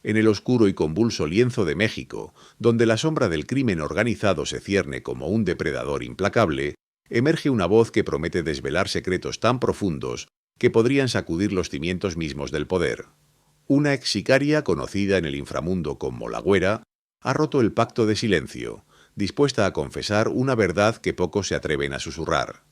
En el oscuro y convulso lienzo de México, donde la sombra del crimen organizado se cierne como un depredador implacable, emerge una voz que promete desvelar secretos tan profundos que podrían sacudir los cimientos mismos del poder. Una ex sicaria conocida en el inframundo como la Güera ha roto el pacto de silencio, dispuesta a confesar una verdad que pocos se atreven a susurrar.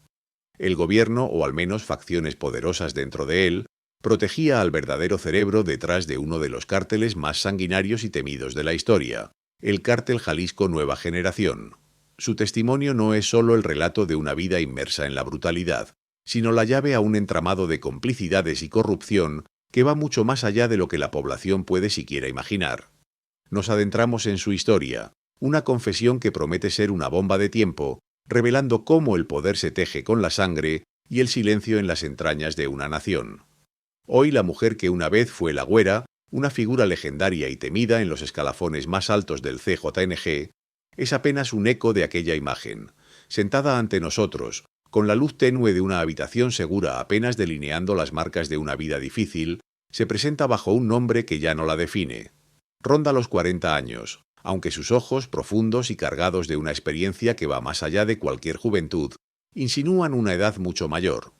El gobierno, o al menos facciones poderosas dentro de él, protegía al verdadero cerebro detrás de uno de los cárteles más sanguinarios y temidos de la historia, el Cártel Jalisco Nueva Generación. Su testimonio no es solo el relato de una vida inmersa en la brutalidad, sino la llave a un entramado de complicidades y corrupción que va mucho más allá de lo que la población puede siquiera imaginar. Nos adentramos en su historia, una confesión que promete ser una bomba de tiempo, revelando cómo el poder se teje con la sangre y el silencio en las entrañas de una nación. Hoy la mujer que una vez fue la Güera, una figura legendaria y temida en los escalafones más altos del CJNG, es apenas un eco de aquella imagen, sentada ante nosotros, con la luz tenue de una habitación segura apenas delineando las marcas de una vida difícil, se presenta bajo un nombre que ya no la define. Ronda los 40 años, aunque sus ojos, profundos y cargados de una experiencia que va más allá de cualquier juventud, insinúan una edad mucho mayor.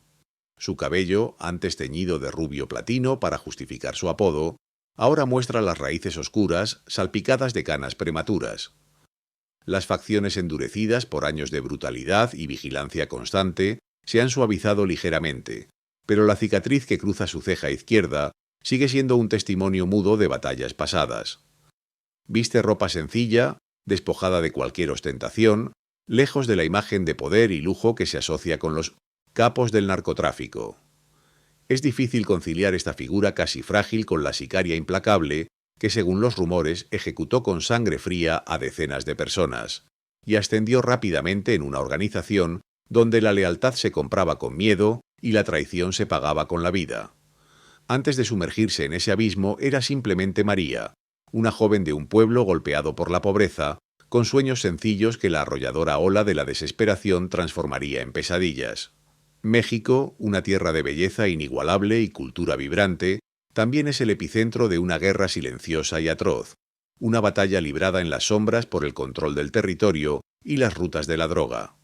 Su cabello, antes teñido de rubio platino para justificar su apodo, ahora muestra las raíces oscuras, salpicadas de canas prematuras. Las facciones endurecidas por años de brutalidad y vigilancia constante se han suavizado ligeramente, pero la cicatriz que cruza su ceja izquierda sigue siendo un testimonio mudo de batallas pasadas. Viste ropa sencilla, despojada de cualquier ostentación, lejos de la imagen de poder y lujo que se asocia con los capos del narcotráfico. Es difícil conciliar esta figura casi frágil con la sicaria implacable que, según los rumores, ejecutó con sangre fría a decenas de personas, y ascendió rápidamente en una organización donde la lealtad se compraba con miedo y la traición se pagaba con la vida. Antes de sumergirse en ese abismo era simplemente María, una joven de un pueblo golpeado por la pobreza, con sueños sencillos que la arrolladora ola de la desesperación transformaría en pesadillas. México, una tierra de belleza inigualable y cultura vibrante, también es el epicentro de una guerra silenciosa y atroz, una batalla librada en las sombras por el control del territorio y las rutas de la droga.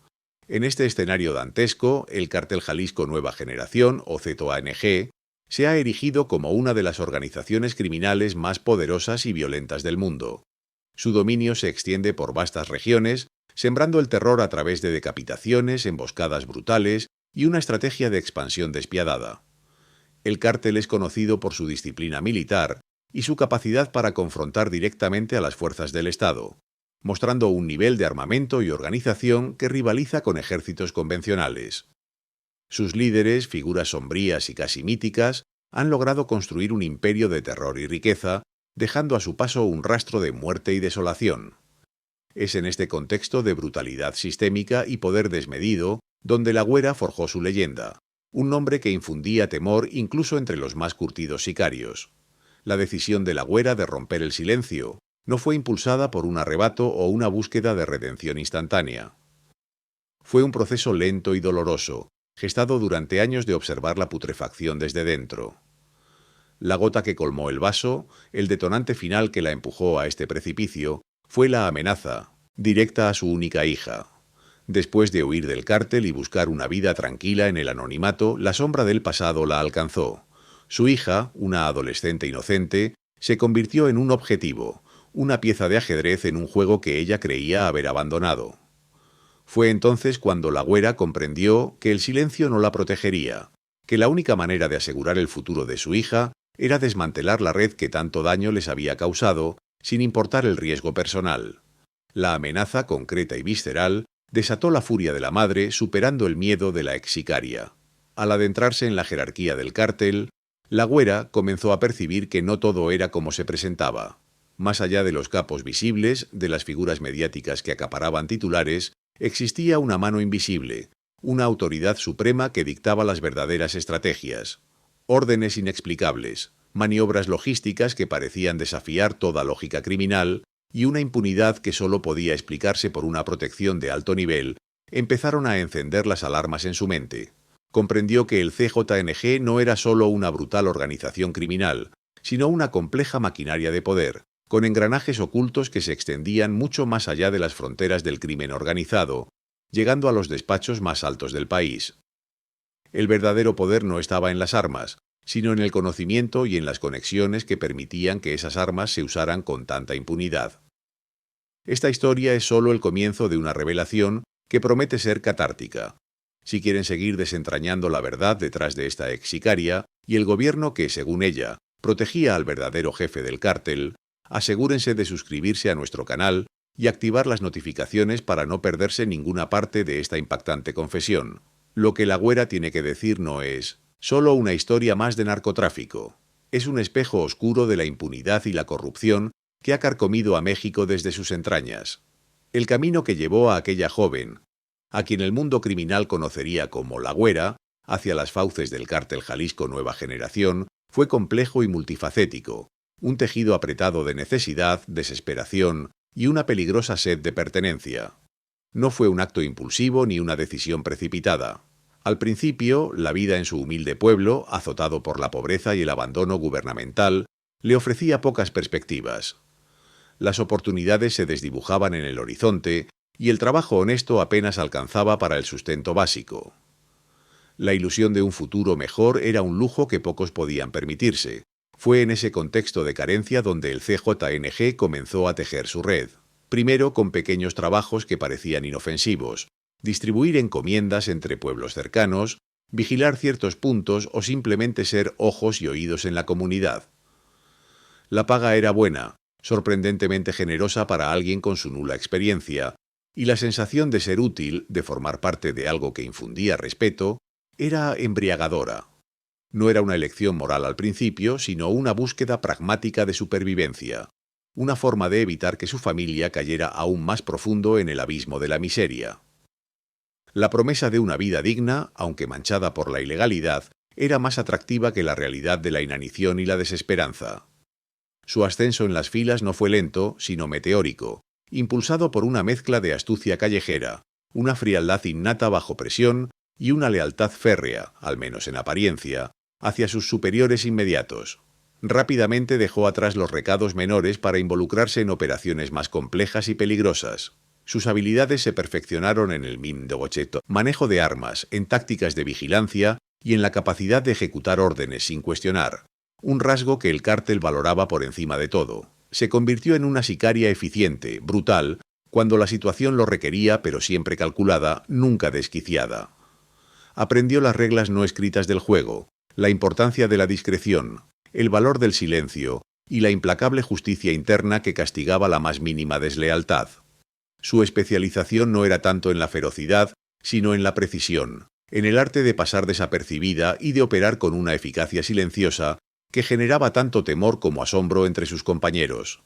En este escenario dantesco, el Cártel Jalisco Nueva Generación, o ZANG, se ha erigido como una de las organizaciones criminales más poderosas y violentas del mundo. Su dominio se extiende por vastas regiones, sembrando el terror a través de decapitaciones, emboscadas brutales y una estrategia de expansión despiadada. El cártel es conocido por su disciplina militar y su capacidad para confrontar directamente a las fuerzas del Estado, mostrando un nivel de armamento y organización que rivaliza con ejércitos convencionales. Sus líderes, figuras sombrías y casi míticas, han logrado construir un imperio de terror y riqueza, dejando a su paso un rastro de muerte y desolación. Es en este contexto de brutalidad sistémica y poder desmedido donde la Güera forjó su leyenda, un nombre que infundía temor incluso entre los más curtidos sicarios. La decisión de la Güera de romper el silencio no fue impulsada por un arrebato o una búsqueda de redención instantánea. Fue un proceso lento y doloroso, gestado durante años de observar la putrefacción desde dentro. La gota que colmó el vaso, el detonante final que la empujó a este precipicio, fue la amenaza, directa a su única hija. Después de huir del cártel y buscar una vida tranquila en el anonimato, la sombra del pasado la alcanzó. Su hija, una adolescente inocente, se convirtió en un objetivo, una pieza de ajedrez en un juego que ella creía haber abandonado. Fue entonces cuando la Güera comprendió que el silencio no la protegería, que la única manera de asegurar el futuro de su hija era desmantelar la red que tanto daño les había causado, sin importar el riesgo personal. La amenaza concreta y visceral desató la furia de la madre, superando el miedo de la ex sicaria. Al adentrarse en la jerarquía del cártel, la Güera comenzó a percibir que no todo era como se presentaba. Más allá de los capos visibles, de las figuras mediáticas que acaparaban titulares, existía una mano invisible, una autoridad suprema que dictaba las verdaderas estrategias. Órdenes inexplicables, maniobras logísticas que parecían desafiar toda lógica criminal y una impunidad que solo podía explicarse por una protección de alto nivel, empezaron a encender las alarmas en su mente. Comprendió que el CJNG no era solo una brutal organización criminal, sino una compleja maquinaria de poder, con engranajes ocultos que se extendían mucho más allá de las fronteras del crimen organizado, llegando a los despachos más altos del país. El verdadero poder no estaba en las armas, sino en el conocimiento y en las conexiones que permitían que esas armas se usaran con tanta impunidad. Esta historia es solo el comienzo de una revelación que promete ser catártica. Si quieren seguir desentrañando la verdad detrás de esta ex sicaria y el gobierno que, según ella, protegía al verdadero jefe del cártel, asegúrense de suscribirse a nuestro canal y activar las notificaciones para no perderse ninguna parte de esta impactante confesión. Lo que La Güera tiene que decir no es solo una historia más de narcotráfico. Es un espejo oscuro de la impunidad y la corrupción que ha carcomido a México desde sus entrañas. El camino que llevó a aquella joven, a quien el mundo criminal conocería como La Güera, hacia las fauces del cártel Jalisco Nueva Generación, fue complejo y multifacético, un tejido apretado de necesidad, desesperación y una peligrosa sed de pertenencia. No fue un acto impulsivo ni una decisión precipitada. Al principio, la vida en su humilde pueblo, azotado por la pobreza y el abandono gubernamental, le ofrecía pocas perspectivas. Las oportunidades se desdibujaban en el horizonte y el trabajo honesto apenas alcanzaba para el sustento básico. La ilusión de un futuro mejor era un lujo que pocos podían permitirse. Fue en ese contexto de carencia donde el CJNG comenzó a tejer su red. Primero con pequeños trabajos que parecían inofensivos, distribuir encomiendas entre pueblos cercanos, vigilar ciertos puntos o simplemente ser ojos y oídos en la comunidad. La paga era buena, sorprendentemente generosa para alguien con su nula experiencia, y la sensación de ser útil, de formar parte de algo que infundía respeto, era embriagadora. No era una elección moral al principio, sino una búsqueda pragmática de supervivencia, una forma de evitar que su familia cayera aún más profundo en el abismo de la miseria. La promesa de una vida digna, aunque manchada por la ilegalidad, era más atractiva que la realidad de la inanición y la desesperanza. Su ascenso en las filas no fue lento, sino meteórico, impulsado por una mezcla de astucia callejera, una frialdad innata bajo presión y una lealtad férrea, al menos en apariencia, hacia sus superiores inmediatos. Rápidamente dejó atrás los recados menores para involucrarse en operaciones más complejas y peligrosas. Sus habilidades se perfeccionaron en el manejo de armas, en tácticas de vigilancia y en la capacidad de ejecutar órdenes sin cuestionar, un rasgo que el cártel valoraba por encima de todo. Se convirtió en una sicaria eficiente, brutal, cuando la situación lo requería, pero siempre calculada, nunca desquiciada. Aprendió las reglas no escritas del juego, la importancia de la discreción, el valor del silencio y la implacable justicia interna que castigaba la más mínima deslealtad. Su especialización no era tanto en la ferocidad, sino en la precisión, en el arte de pasar desapercibida y de operar con una eficacia silenciosa que generaba tanto temor como asombro entre sus compañeros.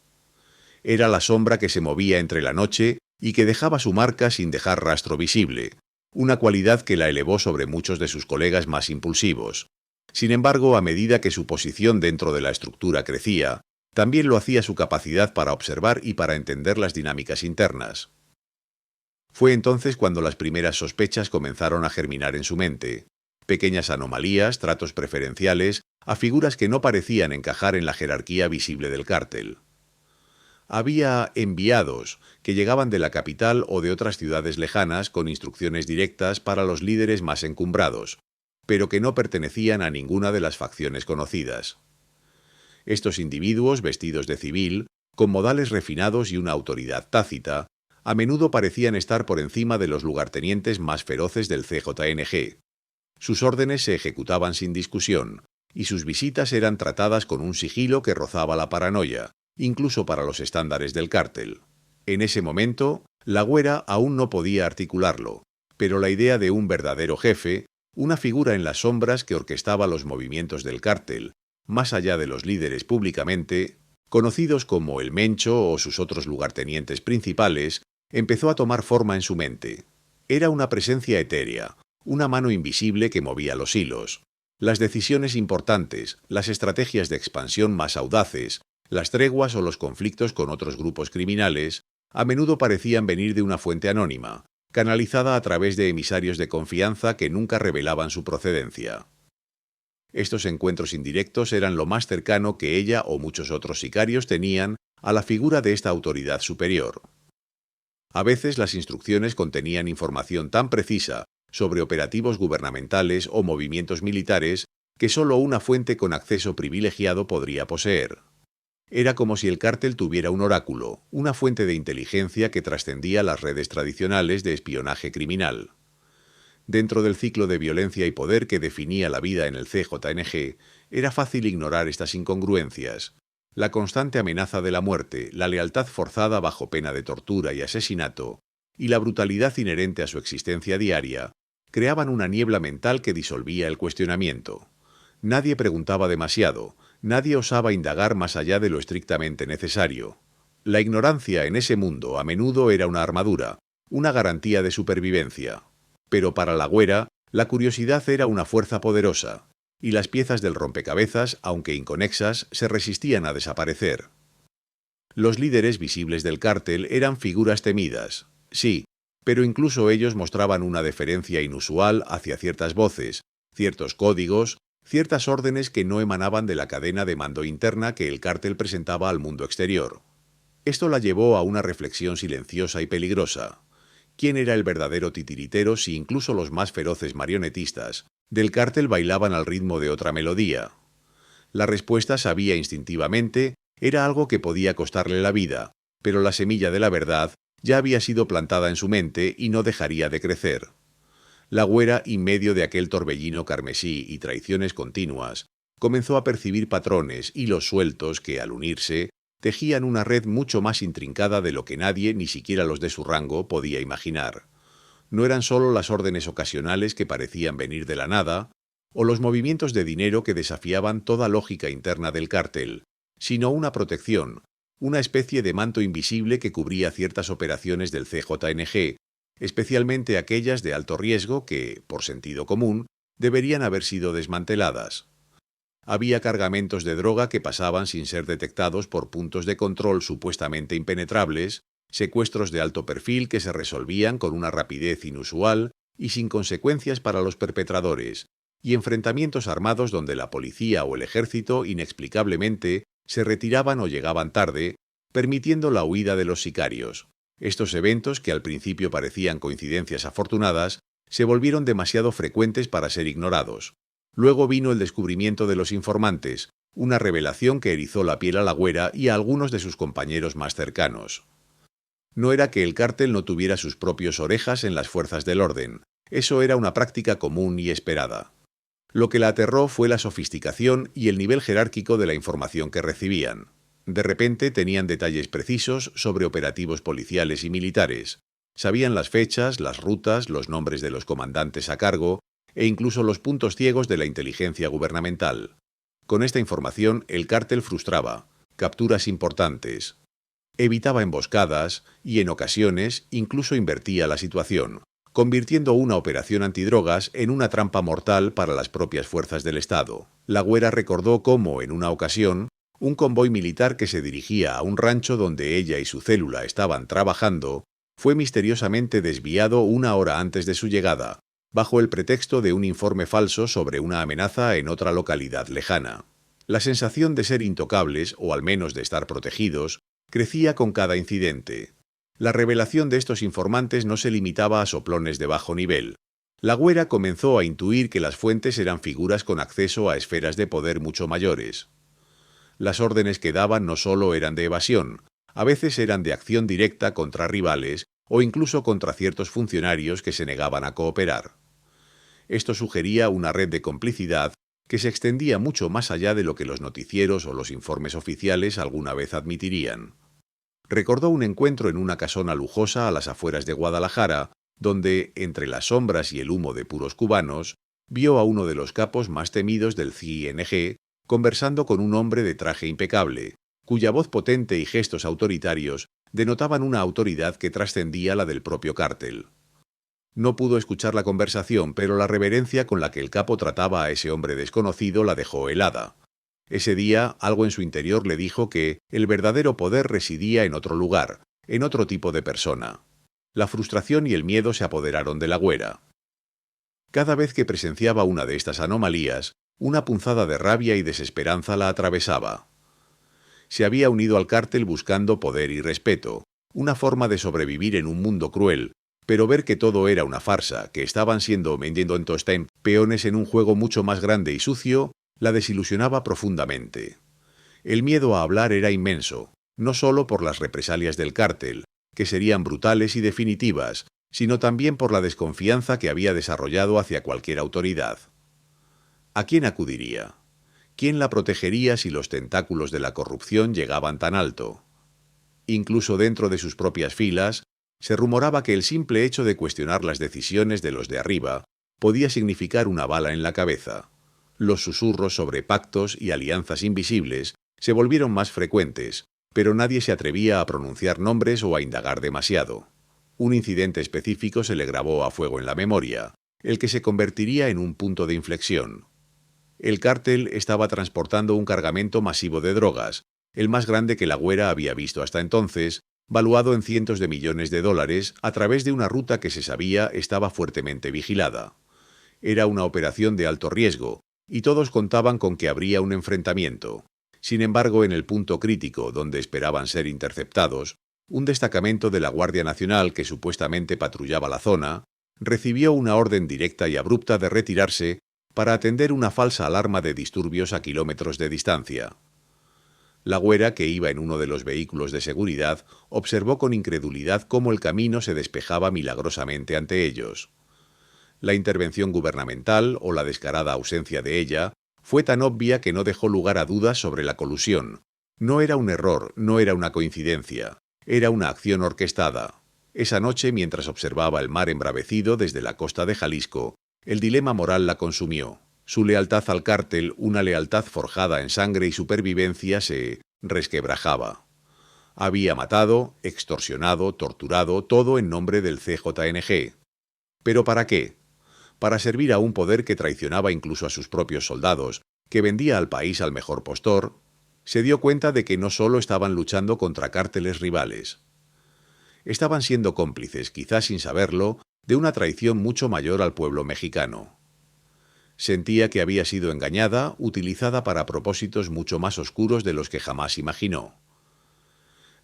Era la sombra que se movía entre la noche y que dejaba su marca sin dejar rastro visible, una cualidad que la elevó sobre muchos de sus colegas más impulsivos. Sin embargo, a medida que su posición dentro de la estructura crecía, también lo hacía su capacidad para observar y para entender las dinámicas internas. Fue entonces cuando las primeras sospechas comenzaron a germinar en su mente. Pequeñas anomalías, tratos preferenciales, a figuras que no parecían encajar en la jerarquía visible del cártel. Había enviados que llegaban de la capital o de otras ciudades lejanas con instrucciones directas para los líderes más encumbrados, pero que no pertenecían a ninguna de las facciones conocidas. Estos individuos, vestidos de civil, con modales refinados y una autoridad tácita, a menudo parecían estar por encima de los lugartenientes más feroces del CJNG. Sus órdenes se ejecutaban sin discusión, y sus visitas eran tratadas con un sigilo que rozaba la paranoia, incluso para los estándares del cártel. En ese momento, La Güera aún no podía articularlo, pero la idea de un verdadero jefe, una figura en las sombras que orquestaba los movimientos del cártel, más allá de los líderes públicamente, conocidos como el Mencho o sus otros lugartenientes principales, empezó a tomar forma en su mente. Era una presencia etérea, una mano invisible que movía los hilos. Las decisiones importantes, las estrategias de expansión más audaces, las treguas o los conflictos con otros grupos criminales, a menudo parecían venir de una fuente anónima, canalizada a través de emisarios de confianza que nunca revelaban su procedencia. Estos encuentros indirectos eran lo más cercano que ella o muchos otros sicarios tenían a la figura de esta autoridad superior. A veces las instrucciones contenían información tan precisa sobre operativos gubernamentales o movimientos militares que solo una fuente con acceso privilegiado podría poseer. Era como si el cártel tuviera un oráculo, una fuente de inteligencia que trascendía las redes tradicionales de espionaje criminal. Dentro del ciclo de violencia y poder que definía la vida en el CJNG, era fácil ignorar estas incongruencias. La constante amenaza de la muerte, la lealtad forzada bajo pena de tortura y asesinato, y la brutalidad inherente a su existencia diaria, creaban una niebla mental que disolvía el cuestionamiento. Nadie preguntaba demasiado, nadie osaba indagar más allá de lo estrictamente necesario. La ignorancia en ese mundo a menudo era una armadura, una garantía de supervivencia. Pero para la Güera, la curiosidad era una fuerza poderosa, y las piezas del rompecabezas, aunque inconexas, se resistían a desaparecer. Los líderes visibles del cártel eran figuras temidas, sí, pero incluso ellos mostraban una deferencia inusual hacia ciertas voces, ciertos códigos, ciertas órdenes que no emanaban de la cadena de mando interna que el cártel presentaba al mundo exterior. Esto la llevó a una reflexión silenciosa y peligrosa. ¿Quién era el verdadero titiritero si incluso los más feroces marionetistas del cártel bailaban al ritmo de otra melodía? La respuesta, sabía instintivamente, era algo que podía costarle la vida, pero la semilla de la verdad ya había sido plantada en su mente y no dejaría de crecer. La Güera, en medio de aquel torbellino carmesí y traiciones continuas, comenzó a percibir patrones, hilos sueltos que, al unirse, tejían una red mucho más intrincada de lo que nadie, ni siquiera los de su rango, podía imaginar. No eran solo las órdenes ocasionales que parecían venir de la nada, o los movimientos de dinero que desafiaban toda lógica interna del cártel, sino una protección, una especie de manto invisible que cubría ciertas operaciones del CJNG, especialmente aquellas de alto riesgo que, por sentido común, deberían haber sido desmanteladas. Había cargamentos de droga que pasaban sin ser detectados por puntos de control supuestamente impenetrables, secuestros de alto perfil que se resolvían con una rapidez inusual y sin consecuencias para los perpetradores, y enfrentamientos armados donde la policía o el ejército inexplicablemente se retiraban o llegaban tarde, permitiendo la huida de los sicarios. Estos eventos, que al principio parecían coincidencias afortunadas, se volvieron demasiado frecuentes para ser ignorados. Luego vino el descubrimiento de los informantes, una revelación que erizó la piel a la Güera y a algunos de sus compañeros más cercanos. No era que el cártel no tuviera sus propias orejas en las fuerzas del orden, eso era una práctica común y esperada. Lo que la aterró fue la sofisticación y el nivel jerárquico de la información que recibían. De repente tenían detalles precisos sobre operativos policiales y militares. Sabían las fechas, las rutas, los nombres de los comandantes a cargo e incluso los puntos ciegos de la inteligencia gubernamental. Con esta información, el cártel frustraba capturas importantes, evitaba emboscadas y, en ocasiones, incluso invertía la situación, convirtiendo una operación antidrogas en una trampa mortal para las propias fuerzas del Estado. La Güera recordó cómo, en una ocasión, un convoy militar que se dirigía a un rancho donde ella y su célula estaban trabajando, fue misteriosamente desviado una hora antes de su llegada, bajo el pretexto de un informe falso sobre una amenaza en otra localidad lejana. La sensación de ser intocables, o al menos de estar protegidos, crecía con cada incidente. La revelación de estos informantes no se limitaba a soplones de bajo nivel. La Güera comenzó a intuir que las fuentes eran figuras con acceso a esferas de poder mucho mayores. Las órdenes que daban no solo eran de evasión, a veces eran de acción directa contra rivales o incluso contra ciertos funcionarios que se negaban a cooperar. Esto sugería una red de complicidad que se extendía mucho más allá de lo que los noticieros o los informes oficiales alguna vez admitirían. Recordó un encuentro en una casona lujosa a las afueras de Guadalajara, donde, entre las sombras y el humo de puros cubanos, vio a uno de los capos más temidos del CING conversando con un hombre de traje impecable, cuya voz potente y gestos autoritarios denotaban una autoridad que trascendía la del propio cártel. No pudo escuchar la conversación, pero la reverencia con la que el capo trataba a ese hombre desconocido la dejó helada. Ese día, algo en su interior le dijo que el verdadero poder residía en otro lugar, en otro tipo de persona. La frustración y el miedo se apoderaron de la Güera. Cada vez que presenciaba una de estas anomalías, Una punzada de rabia y desesperanza la atravesaba. Se había unido al cártel buscando poder y respeto, una forma de sobrevivir en un mundo cruel, pero ver que todo era una farsa, que estaban siendo vendiendo en Tostem peones en un juego mucho más grande y sucio, la desilusionaba profundamente. El miedo a hablar era inmenso, no solo por las represalias del cártel, que serían brutales y definitivas, sino también por la desconfianza que había desarrollado hacia cualquier autoridad. ¿A quién acudiría? ¿Quién la protegería si los tentáculos de la corrupción llegaban tan alto? Incluso dentro de sus propias filas, se rumoraba que el simple hecho de cuestionar las decisiones de los de arriba podía significar una bala en la cabeza. Los susurros sobre pactos y alianzas invisibles se volvieron más frecuentes, pero nadie se atrevía a pronunciar nombres o a indagar demasiado. Un incidente específico se le grabó a fuego en la memoria, el que se convertiría en un punto de inflexión. El cártel estaba transportando un cargamento masivo de drogas, el más grande que la Güera había visto hasta entonces, valuado en cientos de millones de dólares a través de una ruta que se sabía estaba fuertemente vigilada. Era una operación de alto riesgo, y todos contaban con que habría un enfrentamiento. Sin embargo, en el punto crítico donde esperaban ser interceptados, un destacamento de la Guardia Nacional que supuestamente patrullaba la zona, recibió una orden directa y abrupta de retirarse para atender una falsa alarma de disturbios a kilómetros de distancia. La Güera, que iba en uno de los vehículos de seguridad, observó con incredulidad cómo el camino se despejaba milagrosamente ante ellos. La intervención gubernamental, o la descarada ausencia de ella, fue tan obvia que no dejó lugar a dudas sobre la colusión. No era un error, no era una coincidencia, era una acción orquestada. Esa noche, mientras observaba el mar embravecido desde la costa de Jalisco, el dilema moral la consumió. Su lealtad al cártel, una lealtad forjada en sangre y supervivencia, se resquebrajaba. Había matado, extorsionado, torturado, todo en nombre del CJNG. ¿Pero para qué? Para servir a un poder que traicionaba incluso a sus propios soldados, que vendía al país al mejor postor. Se dio cuenta de que no solo estaban luchando contra cárteles rivales. Estaban siendo cómplices, quizás sin saberlo, de una traición mucho mayor al pueblo mexicano. Sentía que había sido engañada, utilizada para propósitos mucho más oscuros de los que jamás imaginó.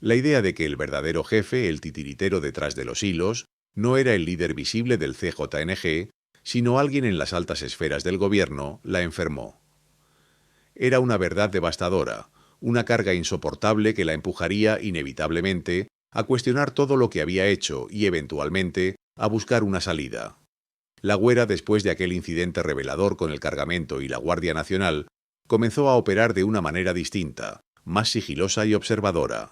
La idea de que el verdadero jefe, el titiritero detrás de los hilos, no era el líder visible del CJNG, sino alguien en las altas esferas del gobierno, la enfermó. Era una verdad devastadora, una carga insoportable que la empujaría inevitablemente a cuestionar todo lo que había hecho y, eventualmente, a buscar una salida. La Güera, después de aquel incidente revelador con el cargamento y la Guardia Nacional, comenzó a operar de una manera distinta, más sigilosa y observadora.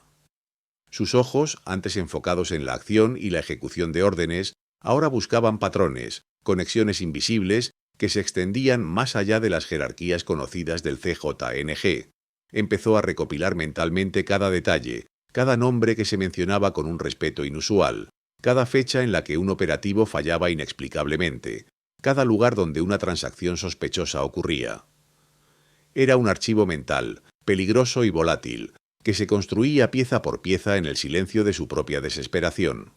Sus ojos, antes enfocados en la acción y la ejecución de órdenes, ahora buscaban patrones, conexiones invisibles que se extendían más allá de las jerarquías conocidas del CJNG. Empezó a recopilar mentalmente cada detalle, cada nombre que se mencionaba con un respeto inusual, cada fecha en la que un operativo fallaba inexplicablemente, cada lugar donde una transacción sospechosa ocurría. Era un archivo mental, peligroso y volátil, que se construía pieza por pieza en el silencio de su propia desesperación.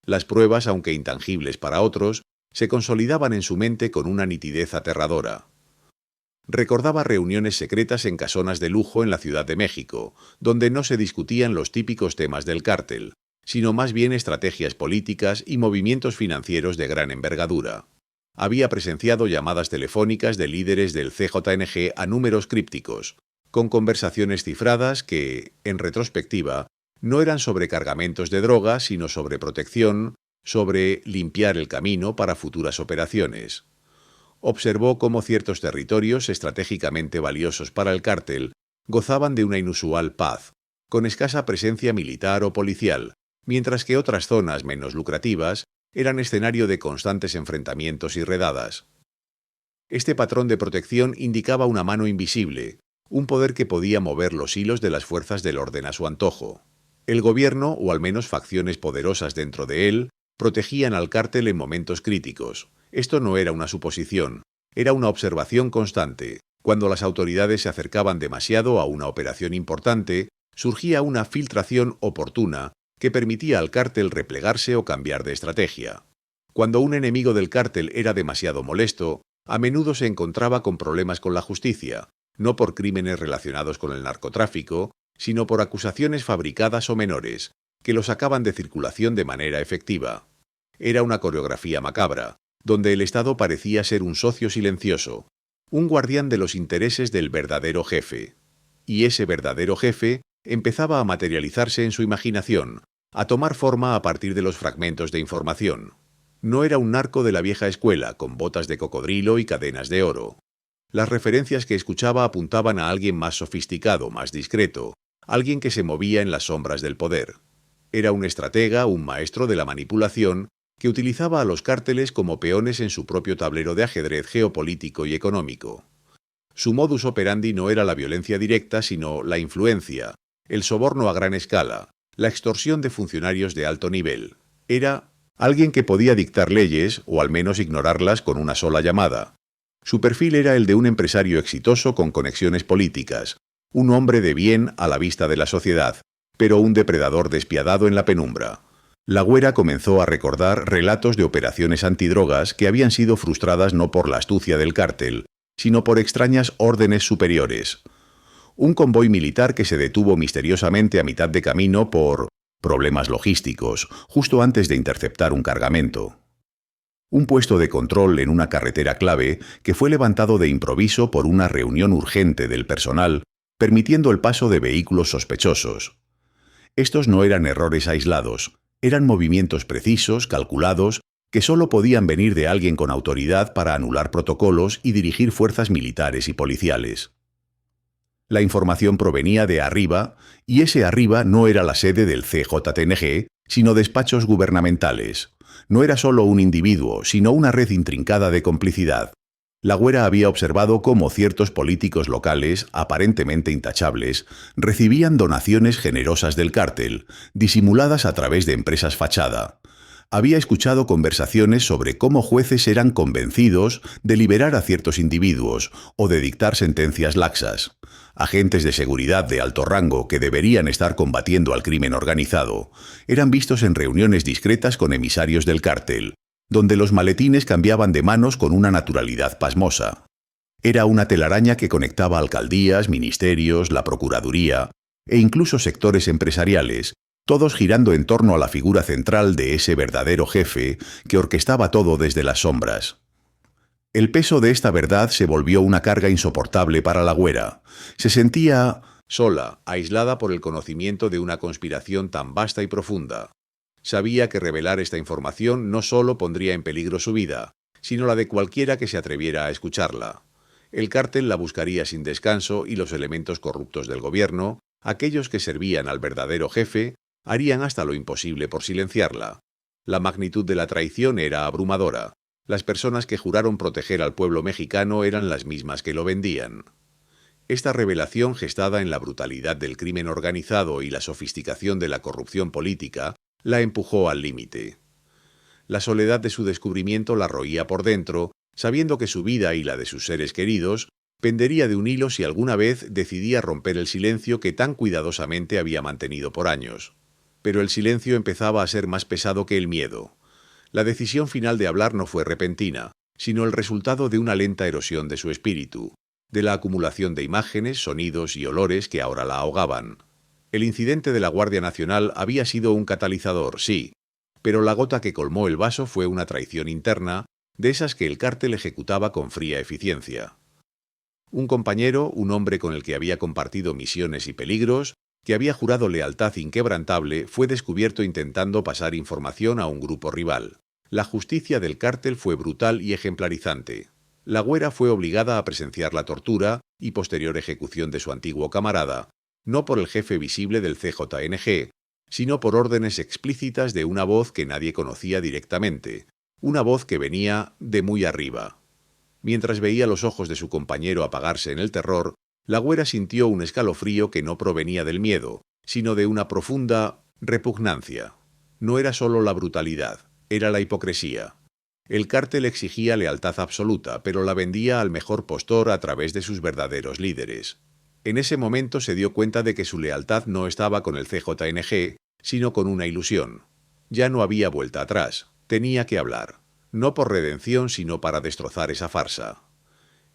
Las pruebas, aunque intangibles para otros, se consolidaban en su mente con una nitidez aterradora. Recordaba reuniones secretas en casonas de lujo en la Ciudad de México, donde no se discutían los típicos temas del cártel, sino más bien estrategias políticas y movimientos financieros de gran envergadura. Había presenciado llamadas telefónicas de líderes del CJNG a números crípticos, con conversaciones cifradas que, en retrospectiva, no eran sobre cargamentos de droga, sino sobre protección, sobre limpiar el camino para futuras operaciones. Observó cómo ciertos territorios estratégicamente valiosos para el cártel gozaban de una inusual paz, con escasa presencia militar o policial, mientras que otras zonas menos lucrativas eran escenario de constantes enfrentamientos y redadas. Este patrón de protección indicaba una mano invisible, un poder que podía mover los hilos de las fuerzas del orden a su antojo. El gobierno, o al menos facciones poderosas dentro de él, protegían al cártel en momentos críticos. Esto no era una suposición, era una observación constante. Cuando las autoridades se acercaban demasiado a una operación importante, surgía una filtración oportuna que permitía al cártel replegarse o cambiar de estrategia. Cuando un enemigo del cártel era demasiado molesto, A menudo se encontraba con problemas con la justicia, no por crímenes relacionados con el narcotráfico, sino por acusaciones fabricadas o menores, que lo sacaban de circulación de manera efectiva. Era una coreografía macabra, donde el Estado parecía ser un socio silencioso, un guardián de los intereses del verdadero jefe. Y ese verdadero jefe empezaba a materializarse en su imaginación, a tomar forma a partir de los fragmentos de información. No era un narco de la vieja escuela, con botas de cocodrilo y cadenas de oro. Las referencias que escuchaba apuntaban a alguien más sofisticado, más discreto, alguien que se movía en las sombras del poder. Era un estratega, un maestro de la manipulación, que utilizaba a los cárteles como peones en su propio tablero de ajedrez geopolítico y económico. Su modus operandi no era la violencia directa, sino la influencia, el soborno a gran escala, la extorsión de funcionarios de alto nivel. Era alguien que podía dictar leyes, o al menos ignorarlas con una sola llamada. Su perfil era el de un empresario exitoso con conexiones políticas, un hombre de bien a la vista de la sociedad, pero un depredador despiadado en la penumbra. La Güera comenzó a recordar relatos de operaciones antidrogas que habían sido frustradas no por la astucia del cártel, sino por extrañas órdenes superiores. Un convoy militar que se detuvo misteriosamente a mitad de camino por problemas logísticos, justo antes de interceptar un cargamento. Un puesto de control en una carretera clave que fue levantado de improviso por una reunión urgente del personal, permitiendo el paso de vehículos sospechosos. Estos no eran errores aislados, eran movimientos precisos, calculados, que solo podían venir de alguien con autoridad para anular protocolos y dirigir fuerzas militares y policiales. La información provenía de arriba, y ese arriba no era la sede del CJTNG, sino despachos gubernamentales. No era solo un individuo, sino una red intrincada de complicidad. La Güera había observado cómo ciertos políticos locales, aparentemente intachables, recibían donaciones generosas del cártel, disimuladas a través de empresas fachada. Había escuchado conversaciones sobre cómo jueces eran convencidos de liberar a ciertos individuos o de dictar sentencias laxas. Agentes de seguridad de alto rango que deberían estar combatiendo al crimen organizado eran vistos en reuniones discretas con emisarios del cártel, donde los maletines cambiaban de manos con una naturalidad pasmosa. Era una telaraña que conectaba alcaldías, ministerios, la procuraduría e incluso sectores empresariales, todos girando en torno a la figura central de ese verdadero jefe que orquestaba todo desde las sombras. El peso de esta verdad se volvió una carga insoportable para la Güera. Se sentía sola, aislada por el conocimiento de una conspiración tan vasta y profunda. Sabía que revelar esta información no solo pondría en peligro su vida, sino la de cualquiera que se atreviera a escucharla. El cártel la buscaría sin descanso y los elementos corruptos del gobierno, aquellos que servían al verdadero jefe, harían hasta lo imposible por silenciarla. La magnitud de la traición era abrumadora. Las personas que juraron proteger al pueblo mexicano eran las mismas que lo vendían. Esta revelación, gestada en la brutalidad del crimen organizado y la sofisticación de la corrupción política, la empujó al límite. La soledad de su descubrimiento la roía por dentro, sabiendo que su vida y la de sus seres queridos pendería de un hilo si alguna vez decidía romper el silencio que tan cuidadosamente había mantenido por años. Pero el silencio empezaba a ser más pesado que el miedo. La decisión final de hablar no fue repentina, sino el resultado de una lenta erosión de su espíritu, de la acumulación de imágenes, sonidos y olores que ahora la ahogaban. El incidente de la Guardia Nacional había sido un catalizador, sí, pero la gota que colmó el vaso fue una traición interna, de esas que el cártel ejecutaba con fría eficiencia. Un compañero, un hombre con el que había compartido misiones y peligros, que había jurado lealtad inquebrantable, fue descubierto intentando pasar información a un grupo rival. La justicia del cártel fue brutal y ejemplarizante. La Güera fue obligada a presenciar la tortura y posterior ejecución de su antiguo camarada, no por el jefe visible del CJNG, sino por órdenes explícitas de una voz que nadie conocía directamente, una voz que venía de muy arriba. Mientras veía los ojos de su compañero apagarse en el terror, la Güera sintió un escalofrío que no provenía del miedo, sino de una profunda repugnancia. No era solo la brutalidad, era la hipocresía. El cártel exigía lealtad absoluta, pero la vendía al mejor postor a través de sus verdaderos líderes. En ese momento se dio cuenta de que su lealtad no estaba con el CJNG, sino con una ilusión. Ya no había vuelta atrás, tenía que hablar. no por redención sino para destrozar esa farsa.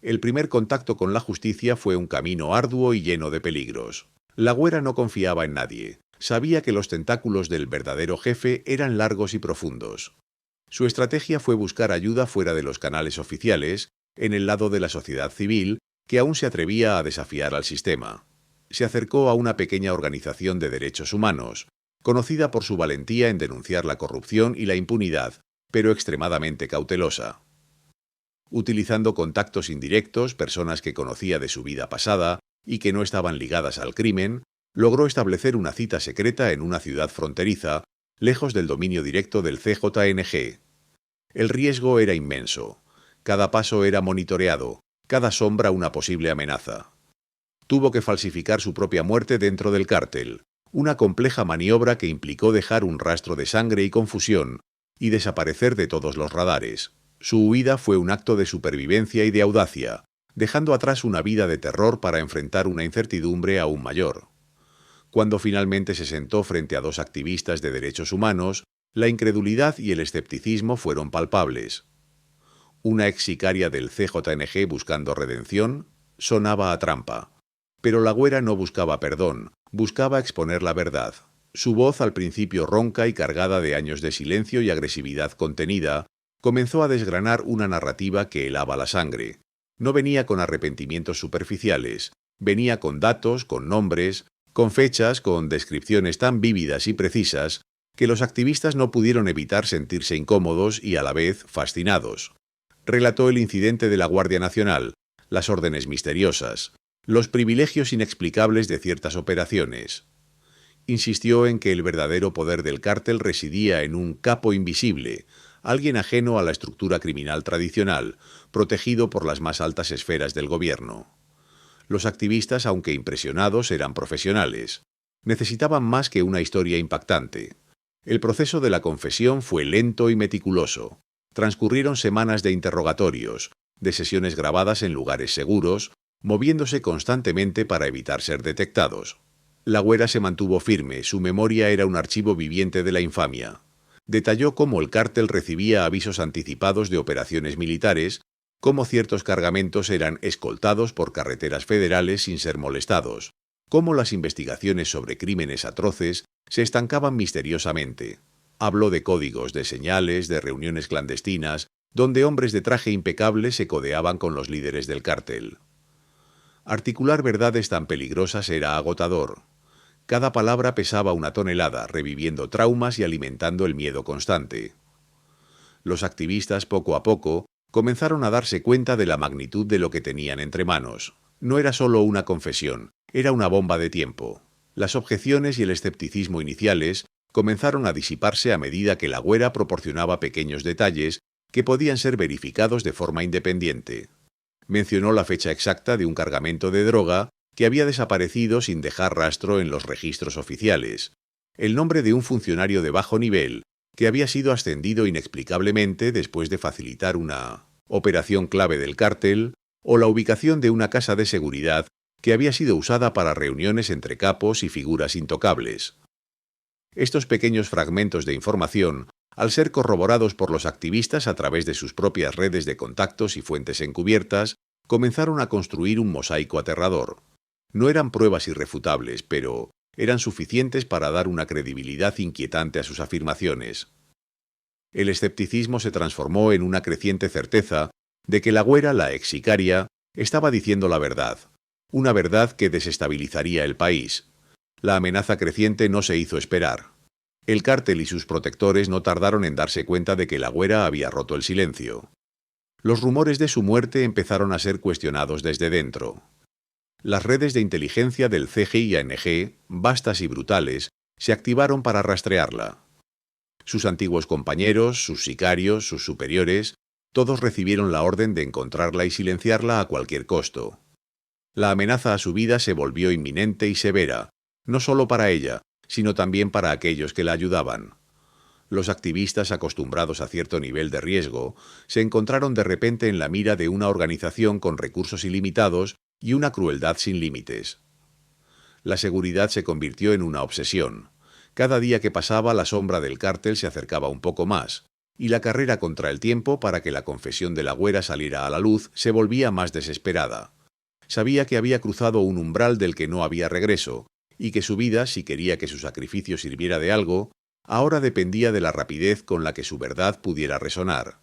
El primer contacto con la justicia fue un camino arduo y lleno de peligros. La Güera no confiaba en nadie. Sabía que los tentáculos del verdadero jefe eran largos y profundos. Su estrategia fue buscar ayuda fuera de los canales oficiales, en el lado de la sociedad civil, que aún se atrevía a desafiar al sistema. Se acercó a una pequeña organización de derechos humanos, conocida por su valentía en denunciar la corrupción y la impunidad, pero extremadamente cautelosa. Utilizando contactos indirectos, personas que conocía de su vida pasada y que no estaban ligadas al crimen, logró establecer una cita secreta en una ciudad fronteriza, lejos del dominio directo del CJNG. El riesgo era inmenso. Cada paso era monitoreado, cada sombra una posible amenaza. Tuvo que falsificar su propia muerte dentro del cártel, una compleja maniobra que implicó dejar un rastro de sangre y confusión, y desaparecer de todos los radares. Su huida fue un acto de supervivencia y de audacia, dejando atrás una vida de terror para enfrentar una incertidumbre aún mayor. Cuando finalmente se sentó frente a dos activistas de derechos humanos, la incredulidad y el escepticismo fueron palpables. Una ex sicaria del CJNG buscando redención sonaba a trampa. Pero la Güera no buscaba perdón, buscaba exponer la verdad. Su voz, al principio ronca y cargada de años de silencio y agresividad contenida, comenzó a desgranar una narrativa que helaba la sangre. No venía con arrepentimientos superficiales, venía con datos, con nombres, con fechas, con descripciones tan vívidas y precisas que los activistas no pudieron evitar sentirse incómodos y a la vez fascinados. Relató el incidente de la Guardia Nacional, las órdenes misteriosas, los privilegios inexplicables de ciertas operaciones. Insistió en que el verdadero poder del cártel residía en un capo invisible, alguien ajeno a la estructura criminal tradicional, protegido por las más altas esferas del gobierno. Los activistas, aunque impresionados, eran profesionales. Necesitaban más que una historia impactante. El proceso de la confesión fue lento y meticuloso. Transcurrieron semanas de interrogatorios, de sesiones grabadas en lugares seguros, moviéndose constantemente para evitar ser detectados. La Güera se mantuvo firme, su memoria era un archivo viviente de la infamia. Detalló cómo el cártel recibía avisos anticipados de operaciones militares, cómo ciertos cargamentos eran escoltados por carreteras federales sin ser molestados, cómo las investigaciones sobre crímenes atroces se estancaban misteriosamente. Habló de códigos, de señales, de reuniones clandestinas, donde hombres de traje impecable se codeaban con los líderes del cártel. Articular verdades tan peligrosas era agotador. Cada palabra pesaba una tonelada, reviviendo traumas y alimentando el miedo constante. Los activistas, poco a poco, comenzaron a darse cuenta de la magnitud de lo que tenían entre manos. No era solo una confesión, era una bomba de tiempo. Las objeciones y el escepticismo iniciales comenzaron a disiparse a medida que la Güera proporcionaba pequeños detalles que podían ser verificados de forma independiente. Mencionó la fecha exacta de un cargamento de droga que había desaparecido sin dejar rastro en los registros oficiales, el nombre de un funcionario de bajo nivel que había sido ascendido inexplicablemente después de facilitar una operación clave del cártel, o la ubicación de una casa de seguridad que había sido usada para reuniones entre capos y figuras intocables. Estos pequeños fragmentos de información, al ser corroborados por los activistas a través de sus propias redes de contactos y fuentes encubiertas, comenzaron a construir un mosaico aterrador. No eran pruebas irrefutables, pero eran suficientes para dar una credibilidad inquietante a sus afirmaciones. El escepticismo se transformó en una creciente certeza de que la Güera, la ex sicaria, estaba diciendo la verdad, una verdad que desestabilizaría el país. La amenaza creciente no se hizo esperar. El cártel y sus protectores no tardaron en darse cuenta de que la Güera había roto el silencio. Los rumores de su muerte empezaron a ser cuestionados desde dentro. Las redes de inteligencia del CJNG, vastas y brutales, se activaron para rastrearla. Sus antiguos compañeros, sus sicarios, sus superiores, todos recibieron la orden de encontrarla y silenciarla a cualquier costo. La amenaza a su vida se volvió inminente y severa, no solo para ella, sino también para aquellos que la ayudaban. Los activistas, acostumbrados a cierto nivel de riesgo, se encontraron de repente en la mira de una organización con recursos ilimitados y una crueldad sin límites. La seguridad se convirtió en una obsesión. Cada día que pasaba, la sombra del cártel se acercaba un poco más. y la carrera contra el tiempo para que la confesión de la güera saliera a la luz se volvía más desesperada. Sabía que había cruzado un umbral del que no había regreso, y que su vida, si quería que su sacrificio sirviera de algo, ahora dependía de la rapidez con la que su verdad pudiera resonar.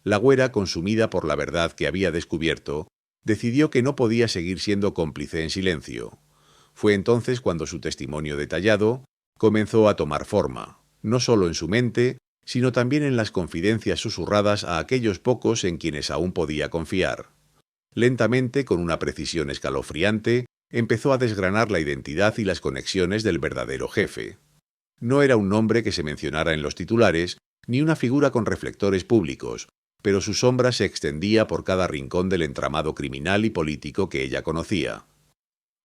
La güera, consumida por la verdad que había descubierto, decidió que no podía seguir siendo cómplice en silencio. Fue entonces cuando su testimonio detallado comenzó a tomar forma, no solo en su mente, sino también en las confidencias susurradas a aquellos pocos en quienes aún podía confiar. Lentamente, con una precisión escalofriante, empezó a desgranar la identidad y las conexiones del verdadero jefe. No era un nombre que se mencionara en los titulares, ni una figura con reflectores públicos, pero su sombra se extendía por cada rincón del entramado criminal y político que ella conocía.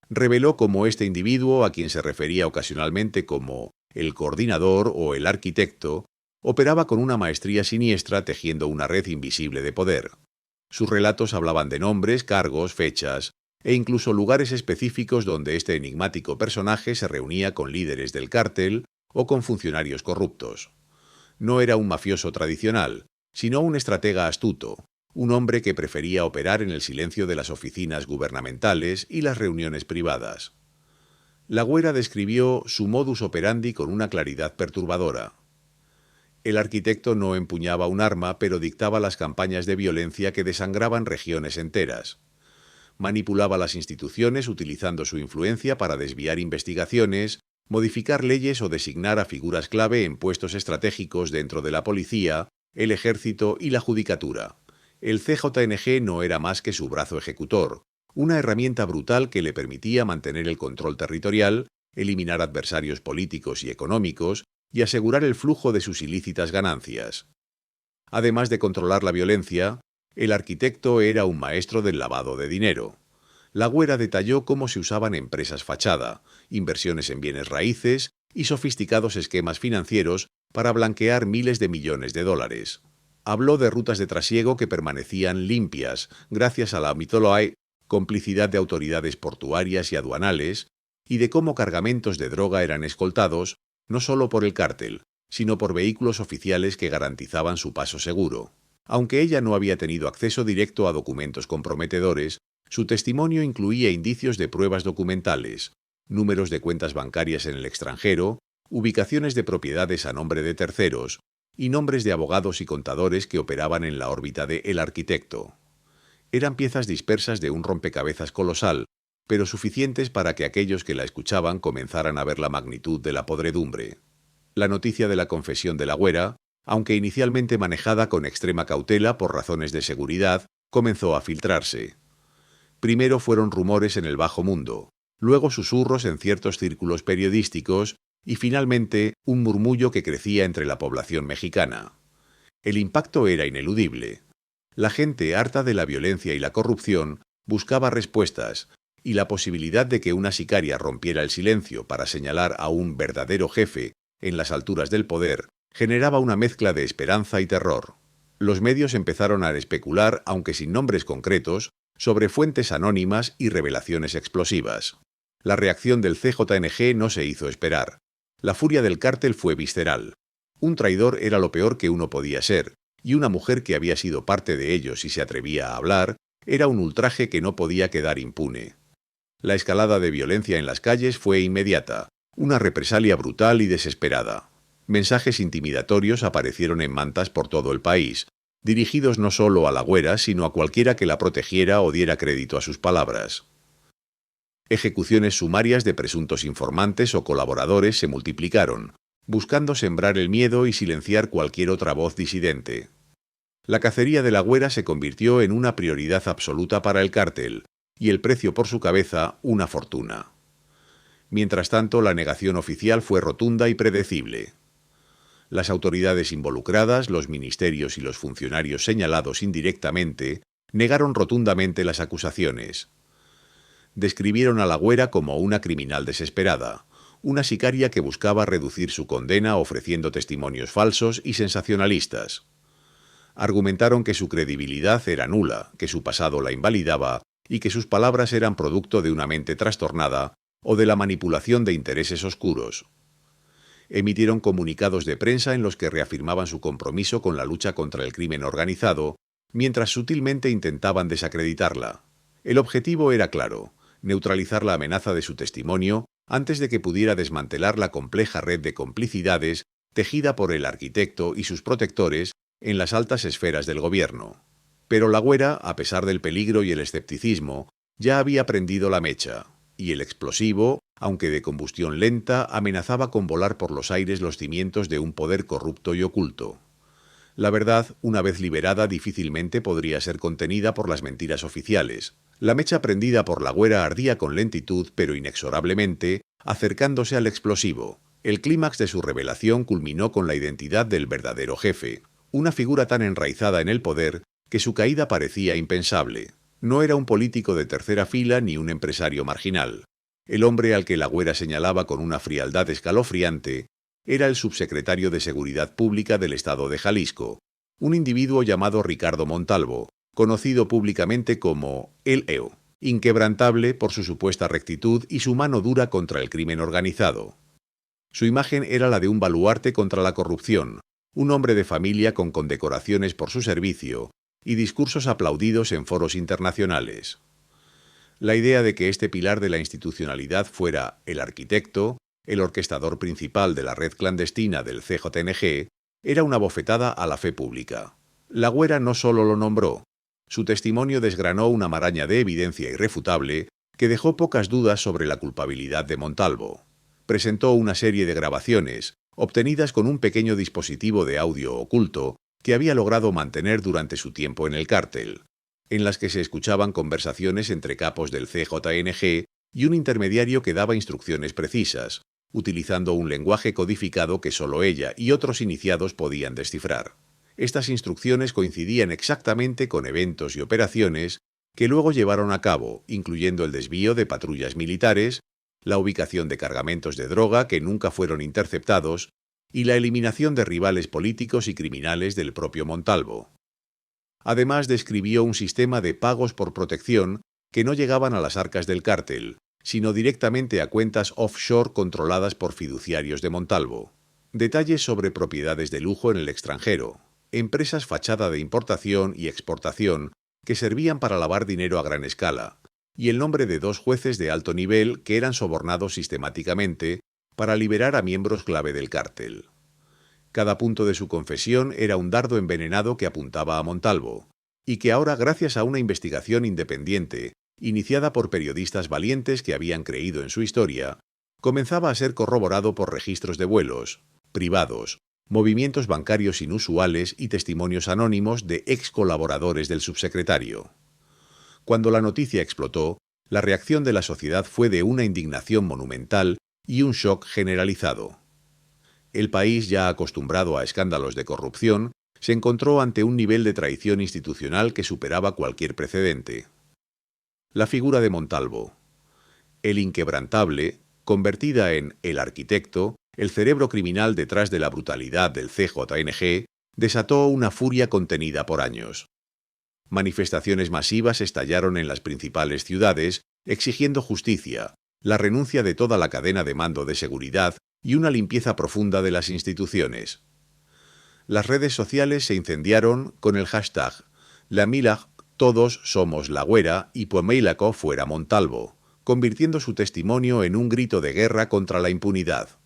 Reveló cómo este individuo, a quien se refería ocasionalmente como el coordinador o el arquitecto, operaba con una maestría siniestra tejiendo una red invisible de poder. Sus relatos hablaban de nombres, cargos, fechas e incluso lugares específicos donde este enigmático personaje se reunía con líderes del cártel o con funcionarios corruptos. No era un mafioso tradicional, sino un estratega astuto, un hombre que prefería operar en el silencio de las oficinas gubernamentales y las reuniones privadas. La güera describió su modus operandi con una claridad perturbadora. El arquitecto no empuñaba un arma, pero dictaba las campañas de violencia que desangraban regiones enteras. Manipulaba las instituciones utilizando su influencia para desviar investigaciones, modificar leyes o designar a figuras clave en puestos estratégicos dentro de la policía, el ejército y la judicatura. El CJNG no era más que su brazo ejecutor, una herramienta brutal que le permitía mantener el control territorial, eliminar adversarios políticos y económicos y asegurar el flujo de sus ilícitas ganancias. Además de controlar la violencia, el arquitecto era un maestro del lavado de dinero. La güera detalló cómo se usaban empresas fachada, inversiones en bienes raíces y sofisticados esquemas financieros para blanquear miles de millones de dólares. Habló de rutas de trasiego que permanecían limpias gracias a la mitología, complicidad de autoridades portuarias y aduanales, y de cómo cargamentos de droga eran escoltados no solo por el cártel, sino por vehículos oficiales que garantizaban su paso seguro. Aunque ella no había tenido acceso directo a documentos comprometedores, su testimonio incluía indicios de pruebas documentales, números de cuentas bancarias en el extranjero, ubicaciones de propiedades a nombre de terceros y nombres de abogados y contadores que operaban en la órbita de El Arquitecto. Eran piezas dispersas de un rompecabezas colosal, pero suficientes para que aquellos que la escuchaban comenzaran a ver la magnitud de la podredumbre. La noticia de la confesión de la güera, aunque inicialmente manejada con extrema cautela por razones de seguridad, comenzó a filtrarse. Primero fueron rumores en el bajo mundo, luego susurros en ciertos círculos periodísticos y finalmente un murmullo que crecía entre la población mexicana. El impacto era ineludible. La gente, harta de la violencia y la corrupción, buscaba respuestas, y la posibilidad de que una sicaria rompiera el silencio para señalar a un verdadero jefe en las alturas del poder generaba una mezcla de esperanza y terror. Los medios empezaron a especular, aunque sin nombres concretos, sobre fuentes anónimas y revelaciones explosivas. La reacción del CJNG no se hizo esperar. La furia del cártel fue visceral. Un traidor era lo peor que uno podía ser, y una mujer que había sido parte de ellos y se atrevía a hablar era un ultraje que no podía quedar impune. La escalada de violencia en las calles fue inmediata, una represalia brutal y desesperada. Mensajes intimidatorios aparecieron en mantas por todo el país, dirigidos no solo a la güera, sino a cualquiera que la protegiera o diera crédito a sus palabras. Ejecuciones sumarias de presuntos informantes o colaboradores se multiplicaron, buscando sembrar el miedo y silenciar cualquier otra voz disidente. La cacería de la güera se convirtió en una prioridad absoluta para el cártel, y el precio por su cabeza una fortuna. Mientras tanto, la negación oficial fue rotunda y predecible. Las autoridades involucradas, los ministerios y los funcionarios señalados indirectamente, negaron rotundamente las acusaciones. Describieron a la güera como una criminal desesperada, una sicaria que buscaba reducir su condena ofreciendo testimonios falsos y sensacionalistas. Argumentaron que su credibilidad era nula, que su pasado la invalidaba y que sus palabras eran producto de una mente trastornada o de la manipulación de intereses oscuros. Emitieron comunicados de prensa en los que reafirmaban su compromiso con la lucha contra el crimen organizado, mientras sutilmente intentaban desacreditarla. El objetivo era claro: neutralizar la amenaza de su testimonio antes de que pudiera desmantelar la compleja red de complicidades tejida por el arquitecto y sus protectores en las altas esferas del gobierno. Pero La Güera, a pesar del peligro y el escepticismo, ya había prendido la mecha, y el explosivo, aunque de combustión lenta, amenazaba con volar por los aires los cimientos de un poder corrupto y oculto. La verdad, una vez liberada, difícilmente podría ser contenida por las mentiras oficiales. La mecha prendida por La Güera ardía con lentitud, pero inexorablemente, acercándose al explosivo. El clímax de su revelación culminó con la identidad del verdadero jefe, una figura tan enraizada en el poder que su caída parecía impensable. No era un político de tercera fila ni un empresario marginal. El hombre al que La Güera señalaba con una frialdad escalofriante era el subsecretario de Seguridad Pública del Estado de Jalisco, un individuo llamado Ricardo Montalvo, conocido públicamente como el EO, inquebrantable por su supuesta rectitud y su mano dura contra el crimen organizado. Su imagen era la de un baluarte contra la corrupción, un hombre de familia con condecoraciones por su servicio y discursos aplaudidos en foros internacionales. La idea de que este pilar de la institucionalidad fuera el arquitecto, el orquestador principal de la red clandestina del CJNG, era una bofetada a la fe pública. La Güera no solo lo nombró, su testimonio desgranó una maraña de evidencia irrefutable que dejó pocas dudas sobre la culpabilidad de Montalvo. Presentó una serie de grabaciones, obtenidas con un pequeño dispositivo de audio oculto que había logrado mantener durante su tiempo en el cártel, en las que se escuchaban conversaciones entre capos del CJNG y un intermediario que daba instrucciones precisas, utilizando un lenguaje codificado que solo ella y otros iniciados podían descifrar. Estas instrucciones coincidían exactamente con eventos y operaciones que luego llevaron a cabo, incluyendo el desvío de patrullas militares, la ubicación de cargamentos de droga que nunca fueron interceptados y la eliminación de rivales políticos y criminales del propio Montalvo. Además, describió un sistema de pagos por protección que no llegaban a las arcas del cártel, sino directamente a cuentas offshore controladas por fiduciarios de Montalvo. Detalles sobre propiedades de lujo en el extranjero, empresas fachada de importación y exportación que servían para lavar dinero a gran escala, y el nombre de 2 jueces de alto nivel que eran sobornados sistemáticamente para liberar a miembros clave del cártel. Cada punto de su confesión era un dardo envenenado que apuntaba a Montalvo, y que ahora, gracias a una investigación independiente, iniciada por periodistas valientes que habían creído en su historia, comenzaba a ser corroborado por registros de vuelos, privados, movimientos bancarios inusuales y testimonios anónimos de ex colaboradores del subsecretario. Cuando la noticia explotó, la reacción de la sociedad fue de una indignación monumental y un shock generalizado. El país, ya acostumbrado a escándalos de corrupción, se encontró ante un nivel de traición institucional que superaba cualquier precedente. La figura de Montalvo, el inquebrantable, convertida en el arquitecto, el cerebro criminal detrás de la brutalidad del CJNG, desató una furia contenida por años. Manifestaciones masivas estallaron en las principales ciudades, exigiendo justicia, la renuncia de toda la cadena de mando de seguridad y una limpieza profunda de las instituciones. Las redes sociales se incendiaron con el hashtag La Milag, todos somos La Güera y Puemeilako fuera Montalvo, convirtiendo su testimonio en un grito de guerra contra la impunidad.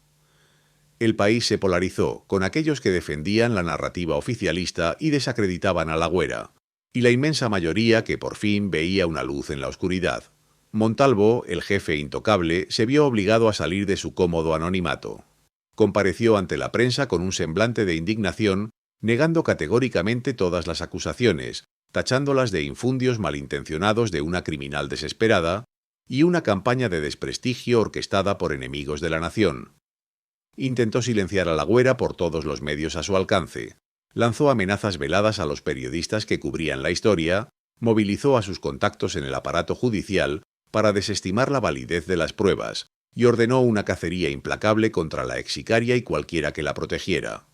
El país se polarizó con aquellos que defendían la narrativa oficialista y desacreditaban a La Güera, y la inmensa mayoría que por fin veía una luz en la oscuridad. Montalvo, el jefe intocable, se vio obligado a salir de su cómodo anonimato. Compareció ante la prensa con un semblante de indignación, negando categóricamente todas las acusaciones, tachándolas de infundios malintencionados de una criminal desesperada y una campaña de desprestigio orquestada por enemigos de la nación. Intentó silenciar a La Güera por todos los medios a su alcance. Lanzó amenazas veladas a los periodistas que cubrían la historia, movilizó a sus contactos en el aparato judicial para desestimar la validez de las pruebas y ordenó una cacería implacable contra la ex-sicaria y cualquiera que la protegiera.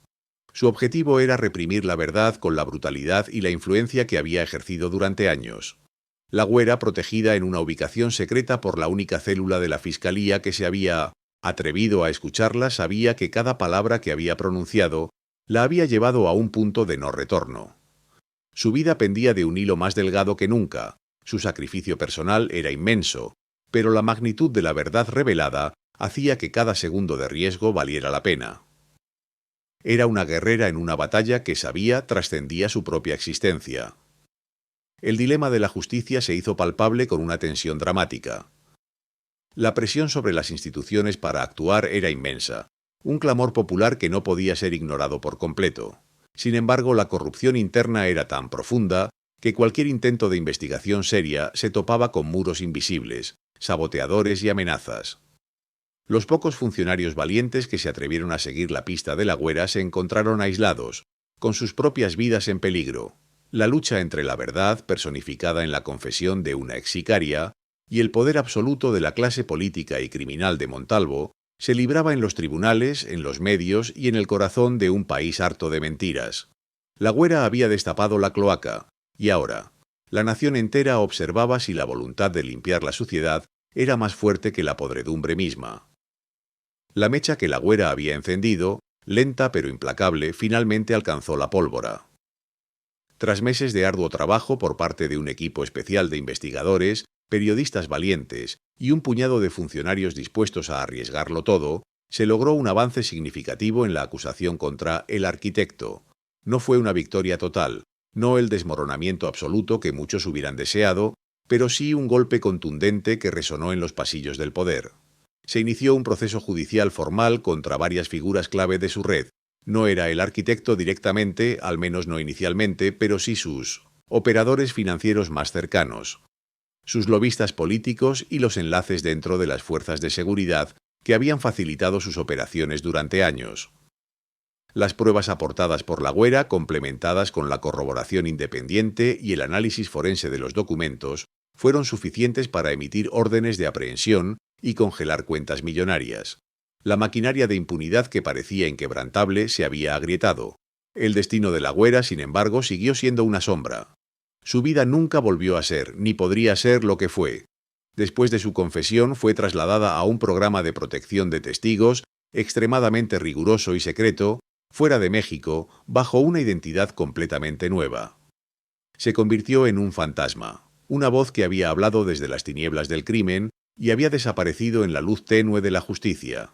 Su objetivo era reprimir la verdad con la brutalidad y la influencia que había ejercido durante años. La Güera, protegida en una ubicación secreta por la única célula de la Fiscalía que se había Atrevido a escucharla, sabía que cada palabra que había pronunciado la había llevado a un punto de no retorno. Su vida pendía de un hilo más delgado que nunca, su sacrificio personal era inmenso, pero la magnitud de la verdad revelada hacía que cada segundo de riesgo valiera la pena. Era una guerrera en una batalla que sabía trascendía su propia existencia. El dilema de la justicia se hizo palpable con una tensión dramática. La presión sobre las instituciones para actuar era inmensa, un clamor popular que no podía ser ignorado por completo. Sin embargo, la corrupción interna era tan profunda que cualquier intento de investigación seria se topaba con muros invisibles, saboteadores y amenazas. Los pocos funcionarios valientes que se atrevieron a seguir la pista de la Güera se encontraron aislados, con sus propias vidas en peligro. La lucha entre la verdad, personificada en la confesión de una ex sicaria, y el poder absoluto de la clase política y criminal de Montalvo se libraba en los tribunales, en los medios y en el corazón de un país harto de mentiras. La Güera había destapado la cloaca, y ahora, la nación entera observaba si la voluntad de limpiar la suciedad era más fuerte que la podredumbre misma. La mecha que la Güera había encendido, lenta pero implacable, finalmente alcanzó la pólvora. Tras meses de arduo trabajo por parte de un equipo especial de investigadores, periodistas valientes y un puñado de funcionarios dispuestos a arriesgarlo todo, se logró un avance significativo en la acusación contra el arquitecto. No fue una victoria total, no el desmoronamiento absoluto que muchos hubieran deseado, pero sí un golpe contundente que resonó en los pasillos del poder. Se inició un proceso judicial formal contra varias figuras clave de su red. No era el arquitecto directamente, al menos no inicialmente, pero sí sus operadores financieros más cercanos, sus lobistas políticos y los enlaces dentro de las fuerzas de seguridad que habían facilitado sus operaciones durante años. Las pruebas aportadas por la Güera, complementadas con la corroboración independiente y el análisis forense de los documentos, fueron suficientes para emitir órdenes de aprehensión y congelar cuentas millonarias. La maquinaria de impunidad que parecía inquebrantable se había agrietado. El destino de la Güera, sin embargo, siguió siendo una sombra. Su vida nunca volvió a ser, ni podría ser lo que fue. Después de su confesión, fue trasladada a un programa de protección de testigos, extremadamente riguroso y secreto, fuera de México, bajo una identidad completamente nueva. Se convirtió en un fantasma, una voz que había hablado desde las tinieblas del crimen y había desaparecido en la luz tenue de la justicia.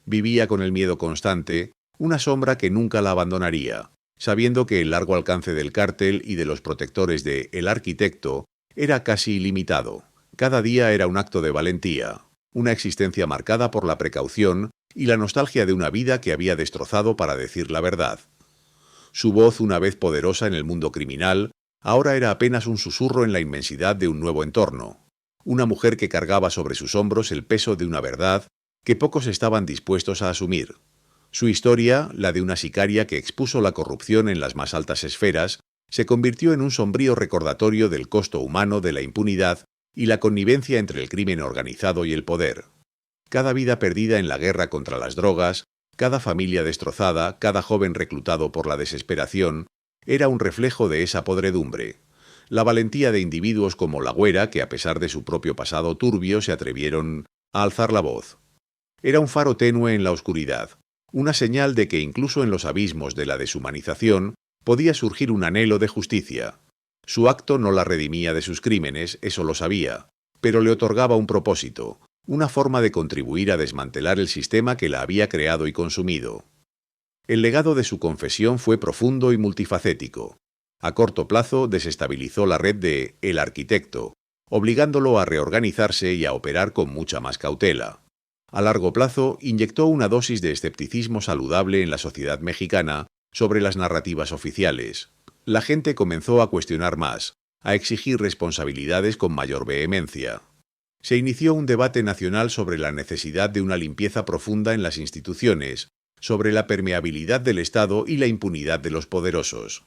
Vivía con el miedo constante, una sombra que nunca la abandonaría, sabiendo que el largo alcance del cártel y de los protectores de El Arquitecto era casi ilimitado. Cada día era un acto de valentía, una existencia marcada por la precaución y la nostalgia de una vida que había destrozado para decir la verdad. Su voz, una vez poderosa en el mundo criminal, ahora era apenas un susurro en la inmensidad de un nuevo entorno. Una mujer que cargaba sobre sus hombros el peso de una verdad que pocos estaban dispuestos a asumir. Su historia, la de una sicaria que expuso la corrupción en las más altas esferas, se convirtió en un sombrío recordatorio del costo humano de la impunidad y la connivencia entre el crimen organizado y el poder. Cada vida perdida en la guerra contra las drogas, cada familia destrozada, cada joven reclutado por la desesperación, era un reflejo de esa podredumbre. La valentía de individuos como la Güera, que a pesar de su propio pasado turbio se atrevieron a alzar la voz. Era un faro tenue en la oscuridad, una señal de que incluso en los abismos de la deshumanización podía surgir un anhelo de justicia. Su acto no la redimía de sus crímenes, eso lo sabía, pero le otorgaba un propósito, una forma de contribuir a desmantelar el sistema que la había creado y consumido. El legado de su confesión fue profundo y multifacético. A corto plazo desestabilizó la red de El Arquitecto, obligándolo a reorganizarse y a operar con mucha más cautela. A largo plazo, inyectó una dosis de escepticismo saludable en la sociedad mexicana sobre las narrativas oficiales. La gente comenzó a cuestionar más, a exigir responsabilidades con mayor vehemencia. Se inició un debate nacional sobre la necesidad de una limpieza profunda en las instituciones, sobre la permeabilidad del Estado y la impunidad de los poderosos.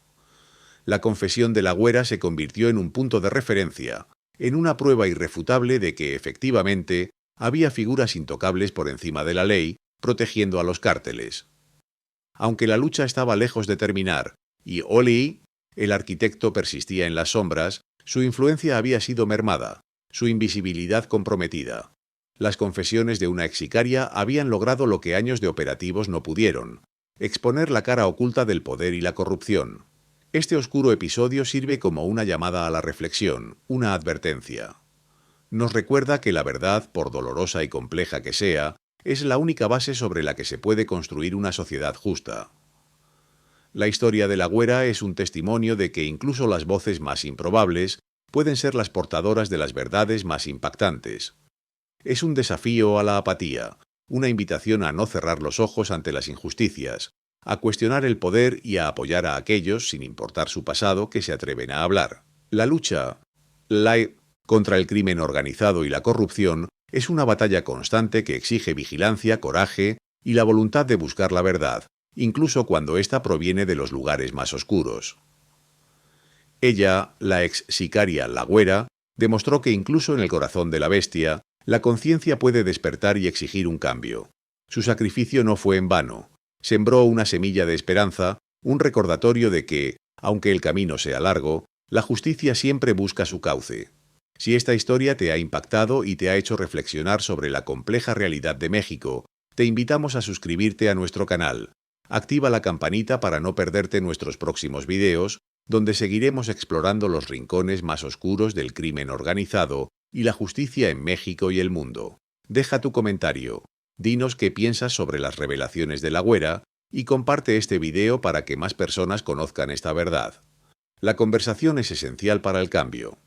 La confesión de la Güera se convirtió en un punto de referencia, en una prueba irrefutable de que, efectivamente, había figuras intocables por encima de la ley, protegiendo a los cárteles. Aunque la lucha estaba lejos de terminar, y Oli, el arquitecto, persistía en las sombras, su influencia había sido mermada, su invisibilidad comprometida. Las confesiones de una ex sicaria habían logrado lo que años de operativos no pudieron: exponer la cara oculta del poder y la corrupción. Este oscuro episodio sirve como una llamada a la reflexión, una advertencia. Nos recuerda que la verdad, por dolorosa y compleja que sea, es la única base sobre la que se puede construir una sociedad justa. La historia de la Güera es un testimonio de que incluso las voces más improbables pueden ser las portadoras de las verdades más impactantes. Es un desafío a la apatía, una invitación a no cerrar los ojos ante las injusticias, a cuestionar el poder y a apoyar a aquellos, sin importar su pasado, que se atreven a hablar. La lucha contra el crimen organizado y la corrupción es una batalla constante que exige vigilancia, coraje y la voluntad de buscar la verdad, incluso cuando ésta proviene de los lugares más oscuros. Ella, la ex sicaria La Güera, demostró que incluso en el corazón de la bestia, la conciencia puede despertar y exigir un cambio. Su sacrificio no fue en vano. Sembró una semilla de esperanza, un recordatorio de que, aunque el camino sea largo, la justicia siempre busca su cauce. Si esta historia te ha impactado y te ha hecho reflexionar sobre la compleja realidad de México, te invitamos a suscribirte a nuestro canal. Activa la campanita para no perderte nuestros próximos videos, donde seguiremos explorando los rincones más oscuros del crimen organizado y la justicia en México y el mundo. Deja tu comentario, dinos qué piensas sobre las revelaciones de La Güera y comparte este video para que más personas conozcan esta verdad. La conversación es esencial para el cambio.